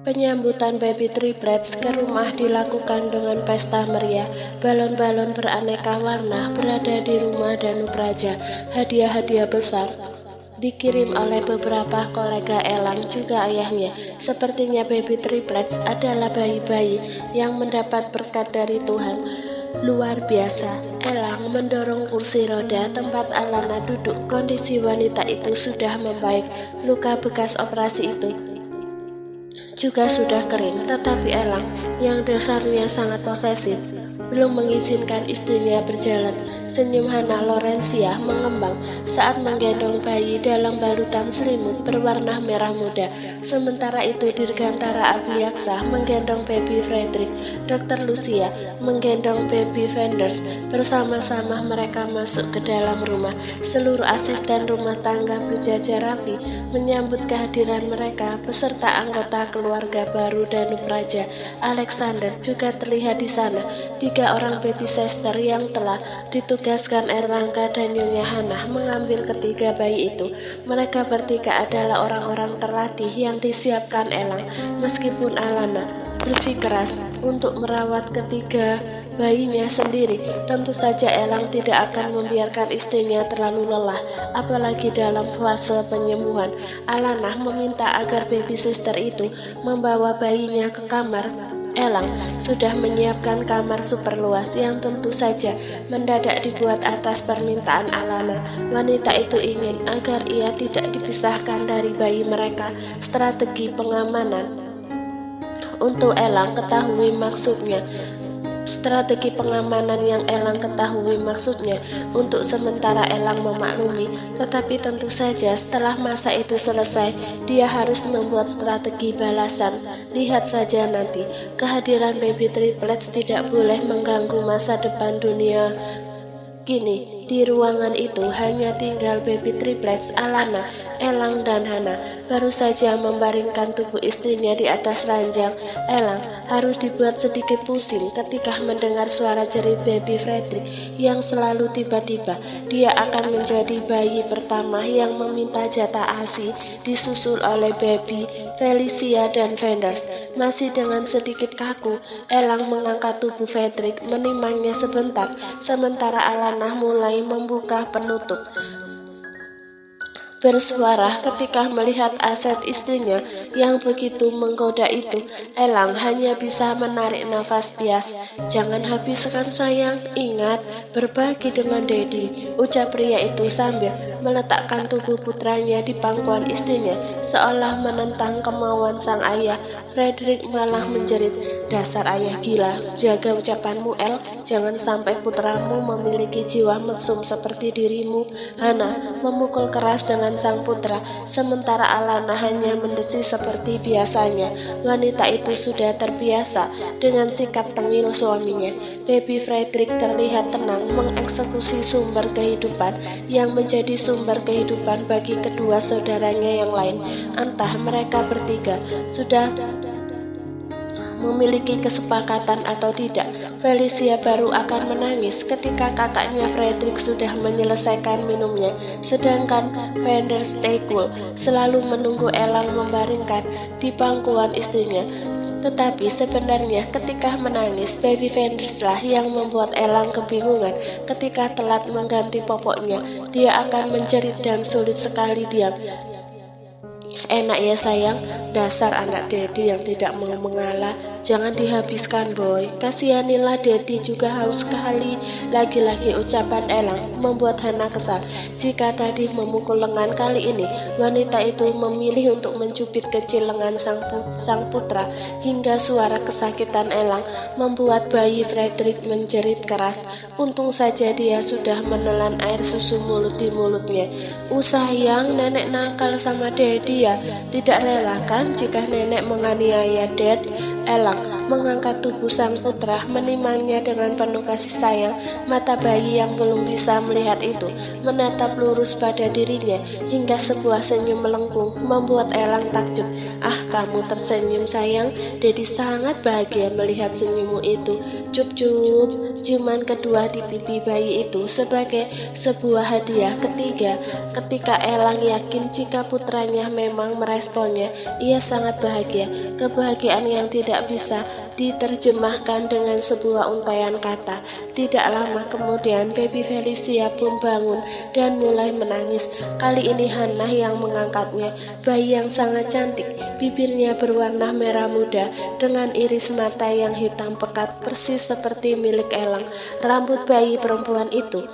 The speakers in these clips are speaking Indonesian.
Penyambutan baby triplets ke rumah dilakukan dengan pesta meriah. Balon-balon beraneka warna berada di rumah Danu Praja. Hadiah-hadiah besar dikirim oleh beberapa kolega Elang juga ayahnya. Sepertinya baby triplets adalah bayi-bayi yang mendapat berkat dari Tuhan. Luar biasa. Elang mendorong kursi roda tempat Alana duduk. Kondisi wanita itu sudah membaik. Luka bekas operasi itu juga sudah kering, tetapi Elang yang dasarnya sangat posesif belum mengizinkan istrinya berjalan. Senyum Hana Lorencia mengembang saat menggendong bayi dalam balutan selimut berwarna merah muda. Sementara itu Dirgantara Abiyaksa menggendong baby Frederick. Dr. Lucia menggendong baby Vendors. Bersama-sama mereka masuk ke dalam rumah. Seluruh asisten rumah tangga berjajar rapi menyambut kehadiran mereka beserta anggota keluarga baru Danu Praja. Alexander juga terlihat di sana. 3 orang baby sister yang telah ditugaskan Erlangga dan Nyonya Hana mengambil ketiga bayi itu. Mereka bertiga adalah orang-orang terlatih yang disiapkan Elang. Meskipun Alana bersikeras untuk merawat ketiga bayinya sendiri, tentu saja Elang tidak akan membiarkan istrinya terlalu lelah, apalagi dalam fase penyembuhan. Alana meminta agar baby sister itu membawa bayinya ke kamar. Elang sudah menyiapkan kamar super luas yang tentu saja mendadak dibuat atas permintaan Alana. Wanita itu ingin agar ia tidak dipisahkan dari bayi mereka. Strategi pengamanan untuk Elang ketahui maksudnya. Strategi pengamanan yang Elang ketahui maksudnya untuk sementara Elang memaklumi, tetapi tentu saja setelah masa itu selesai, dia harus membuat strategi balasan. Lihat saja nanti, kehadiran baby triplets tidak boleh mengganggu masa depan dunia. Kini, di ruangan itu hanya tinggal baby triplets Alana, Elang, dan Hana. Baru saja membaringkan tubuh istrinya di atas ranjang, Elang harus dibuat sedikit pusing ketika mendengar suara jerit baby Frederick yang selalu tiba-tiba. Dia akan menjadi bayi pertama yang meminta jatah ASI, disusul oleh baby Felicia dan Vendors. Masih dengan sedikit kaku, Elang mengangkat tubuh Frederick, menimangnya sebentar, sementara Alana mulai membuka penutup bersuara ketika melihat aset istrinya yang begitu menggoda itu. Elang hanya bisa menarik nafas bias. Jangan habiskan sayang, ingat berbagi dengan Dedi, ucap pria itu sambil meletakkan tubuh putranya di pangkuan istrinya seolah menentang kemauan sang ayah. Frederick malah menjerit, dasar ayah gila, jaga ucapanmu El, jangan sampai putramu memiliki jiwa mesum seperti dirimu. Hana memukul keras dengan sang putra, sementara Alana hanya mendesis seperti biasanya. Wanita itu sudah terbiasa dengan sikap tengil suaminya. Baby Frederick terlihat tenang mengeksekusi sumber kehidupan yang menjadi sumber kehidupan bagi kedua saudaranya yang lain. Entah mereka bertiga sudah memiliki kesepakatan atau tidak, Felicia baru akan menangis ketika kakaknya Frederick sudah menyelesaikan minumnya, sedangkan Vendors stay cool, selalu menunggu Elang membaringkan di pangkuan istrinya. Tetapi sebenarnya ketika menangis, baby Vendors lah yang membuat Elang kebingungan. Ketika telat mengganti popoknya, dia akan menjerit dan sulit sekali diam. Enak ya sayang, dasar anak Dedi yang tidak mau mengalah. Jangan dihabiskan boy, kasihanilah Dedi juga haus sekali. Lagi-lagi ucapan Elang membuat Hana kesal. Jika tadi memukul lengan, kali ini wanita itu memilih untuk mencubit kecil lengan sang putra, hingga suara kesakitan Elang membuat bayi Frederick menjerit keras. Untung saja dia sudah menelan air susu mulut di mulutnya. Sayang, nenek nakal sama Dedi ya. Tidak rela kan jika nenek menganiaya Dad? Elang mengangkat tubuh sang putra, menimangnya dengan penuh kasih sayang. Mata bayi yang belum bisa melihat itu menatap lurus pada dirinya hingga sebuah senyum melengkung membuat Elang takjub. "Ah, kamu tersenyum sayang, Dedi sangat bahagia melihat senyummu itu." Cup-cup, ciuman kedua di pipi bayi itu sebagai sebuah hadiah ketiga. Ketika Elang yakin jika putranya memang meresponnya, ia sangat bahagia. Kebahagiaan yang tidak bisa diterjemahkan dengan sebuah untaian kata. Tidak lama kemudian baby Felicia pun bangun dan mulai menangis. Kali ini Hannah yang mengangkatnya. Bayi yang sangat cantik, bibirnya berwarna merah muda dengan iris mata yang hitam pekat persis seperti milik Elang. Rambut bayi perempuan itu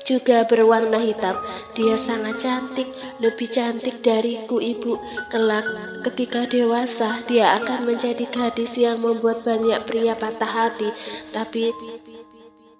juga berwarna hitam. Dia sangat cantik, lebih cantik dariku, Ibu. Kelak, ketika dewasa, dia akan menjadi gadis yang membuat banyak pria patah hati. Tapi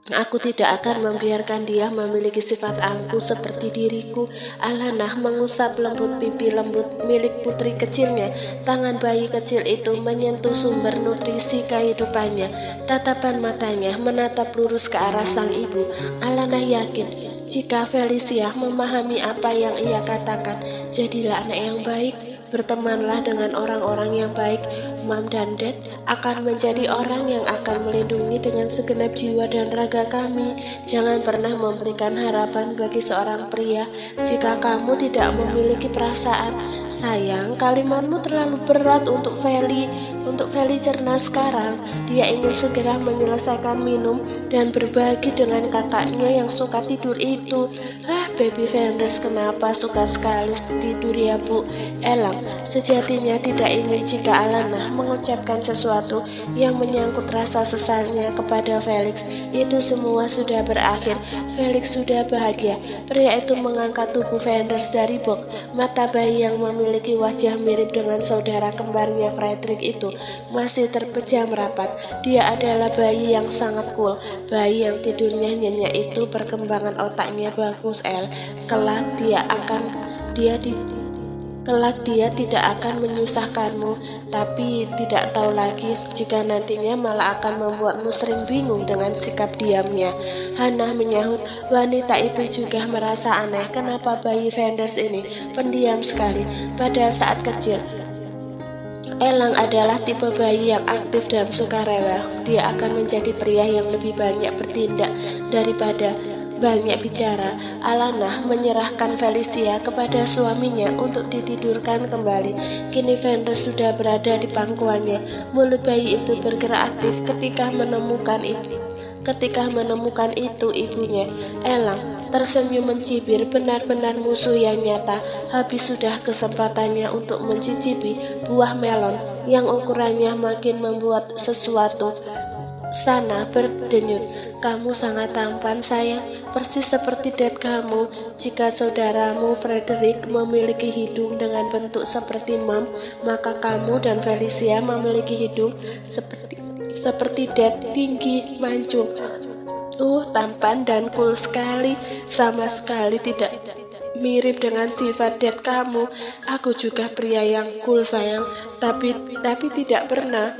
aku tidak akan membiarkan dia memiliki sifat angkuh seperti diriku. Alanah mengusap lembut pipi lembut milik putri kecilnya. Tangan bayi kecil itu menyentuh sumber nutrisi kehidupannya. Tatapan matanya menatap lurus ke arah sang ibu. Alanah yakin jika Felicia memahami apa yang ia katakan. Jadilah anak yang baik, bertemanlah dengan orang-orang yang baik. Mom dan Dad akan menjadi orang yang akan melindungi dengan segenap jiwa dan raga kami. Jangan pernah memberikan harapan bagi seorang pria jika kamu tidak memiliki perasaan. Sayang, kalimatmu terlalu berat untuk Feli. Untuk Feli cerna sekarang. Dia ingin segera menyelesaikan minum dan berbagi dengan kakaknya yang suka tidur itu. Baby Fenders kenapa suka sekali tidur ya, Bu? Elang sejatinya tidak ingin jika Alanah mengucapkan sesuatu yang menyangkut rasa sesalnya kepada Felix. Itu semua sudah berakhir. Felix sudah bahagia. Pria itu mengangkat tubuh Fenders dari box. Mata bayi yang memiliki wajah mirip dengan saudara kembarnya Frederick itu masih terpejam rapat. Dia adalah bayi yang sangat cool. Bayi yang tidurnya nyenyak itu perkembangan otaknya bagus, Kelak dia tidak akan menyusahkanmu, tapi tidak tahu lagi jika nantinya malah akan membuatmu sering bingung dengan sikap diamnya. Hannah menyahut. Wanita itu juga merasa aneh kenapa bayi Fenders ini pendiam sekali. Pada saat kecil, Elang adalah tipe bayi yang aktif dan suka rewel. Dia akan menjadi pria yang lebih banyak bertindak daripada banyak bicara. Alanah menyerahkan Felicia kepada suaminya untuk ditidurkan kembali. Kini Fenders sudah berada di pangkuannya. Mulut bayi itu bergerak aktif ketika menemukan itu ibunya. Elang tersenyum mencibir, benar-benar musuh yang nyata. Habis sudah kesempatannya untuk mencicipi buah melon yang ukurannya makin membuat sesuatu sana berdenyut. "Kamu sangat tampan sayang, persis seperti Dad kamu. Jika saudaramu Frederick memiliki hidung dengan bentuk seperti Mom, maka kamu dan Felicia memiliki hidung seperti Dad, tinggi, mancung. Tampan dan cool sekali. Sama sekali tidak mirip dengan sifat Dad kamu. Aku juga pria yang cool sayang, tapi tidak pernah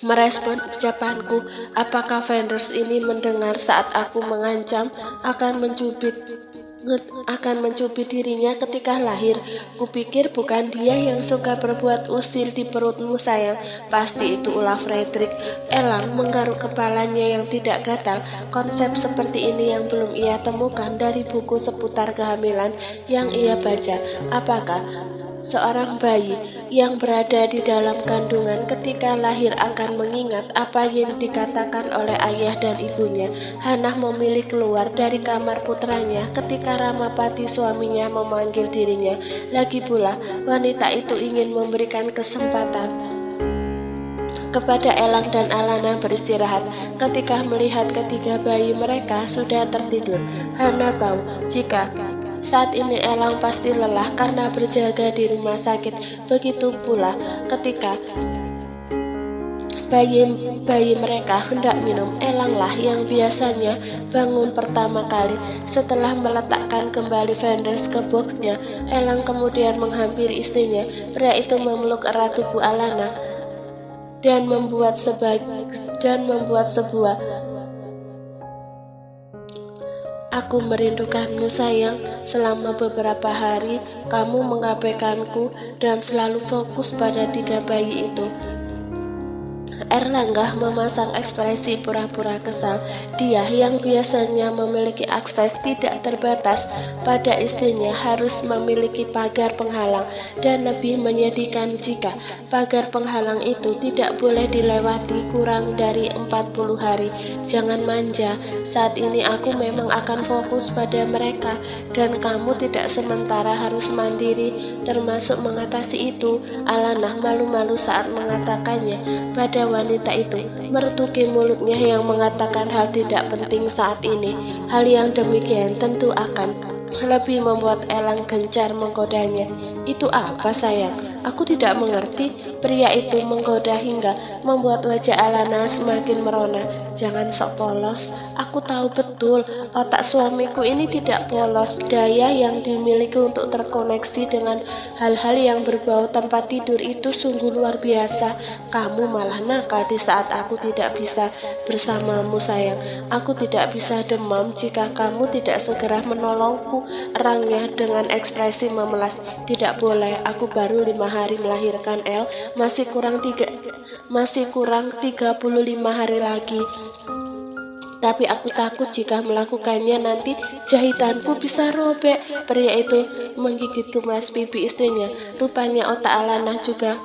merespon ucapanku. Apakah Fenders ini mendengar saat aku mengancam akan mencubit dirinya ketika lahir? Kupikir bukan dia yang suka berbuat usil di perutmu sayang. Pasti itu ulah Frederick. Elang menggaruk kepalanya yang tidak gatal. Konsep seperti ini yang belum ia temukan dari buku seputar kehamilan yang ia baca. Apakah seorang bayi yang berada di dalam kandungan ketika lahir akan mengingat apa yang dikatakan oleh ayah dan ibunya? Hannah memilih keluar dari kamar putranya ketika Ramapati suaminya memanggil dirinya. Lagi pula, wanita itu ingin memberikan kesempatan kepada Elang dan Alanah beristirahat. Ketika melihat ketiga bayi mereka sudah tertidur, Hannah tahu jika saat ini Elang pasti lelah karena berjaga di rumah sakit. Begitu pula ketika bayi mereka hendak minum, Elanglah yang biasanya bangun pertama kali. Setelah meletakkan kembali Fenders ke boxnya, Elang kemudian menghampiri istrinya. Pria itu memeluk erat tubuh Alanah. dan membuat sebuah Aku merindukanmu sayang. Selama beberapa hari kamu mengabaikanku dan selalu fokus pada 3 bayi itu. Erlangga memasang ekspresi pura-pura kesal. Dia yang biasanya memiliki akses tidak terbatas pada istrinya harus memiliki pagar penghalang, dan lebih menyedihkan jika pagar penghalang itu tidak boleh dilewati kurang dari 40 hari. Jangan manja, saat ini aku memang akan fokus pada mereka dan kamu tidak sementara harus mandiri termasuk mengatasi itu. Alanah malu-malu saat mengatakannya pada wanita itu, mertuki mulutnya yang mengatakan hal tidak penting saat ini. Hal yang demikian tentu akan lebih membuat Elang gencar menggodanya. Itu apa sayang? Aku tidak mengerti. Pria itu menggoda hingga membuat wajah Alana semakin merona. Jangan sok polos. Aku tahu betul otak suamiku ini tidak polos. Daya yang dimiliki untuk terkoneksi dengan hal-hal yang berbau tempat tidur itu sungguh luar biasa. Kamu malah nakal di saat aku tidak bisa bersamamu sayang. Aku tidak bisa demam jika kamu tidak segera menolongku. Erangnya dengan ekspresi memelas. Tidak boleh, aku baru 5 hari melahirkan El, masih kurang 35 hari lagi. Tapi aku takut jika melakukannya nanti jahitanku bisa robek. Pria itu menggigit gemas pipi istrinya. Rupanya otak Alana juga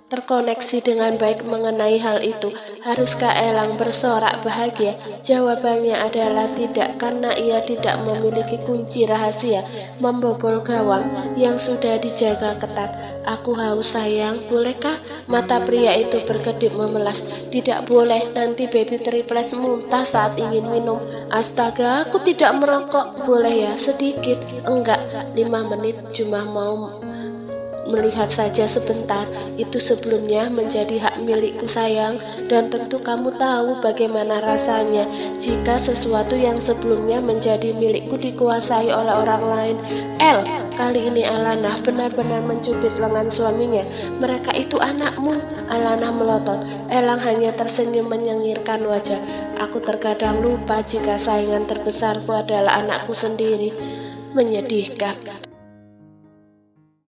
terkoneksi dengan baik mengenai hal itu. Haruskah Elang bersorak bahagia? Jawabannya adalah tidak, karena ia tidak memiliki kunci rahasia membobol gawang yang sudah dijaga ketat. Aku haus sayang, bolehkah? Mata pria itu berkedip memelas. Tidak boleh, nanti baby triplets muntah saat ingin minum. Astaga, aku tidak merokok. Boleh ya, sedikit. Enggak, 5 menit cuma mau melihat saja sebentar. Itu sebelumnya menjadi hak milikku sayang, dan tentu kamu tahu bagaimana rasanya jika sesuatu yang sebelumnya menjadi milikku dikuasai oleh orang lain. El, kali ini Alana benar-benar mencubit lengan suaminya. Mereka itu anakmu. Alana melotot. Elang hanya tersenyum menyengirkan wajah. Aku terkadang lupa jika saingan terbesarku adalah anakku sendiri. Menyedihkan.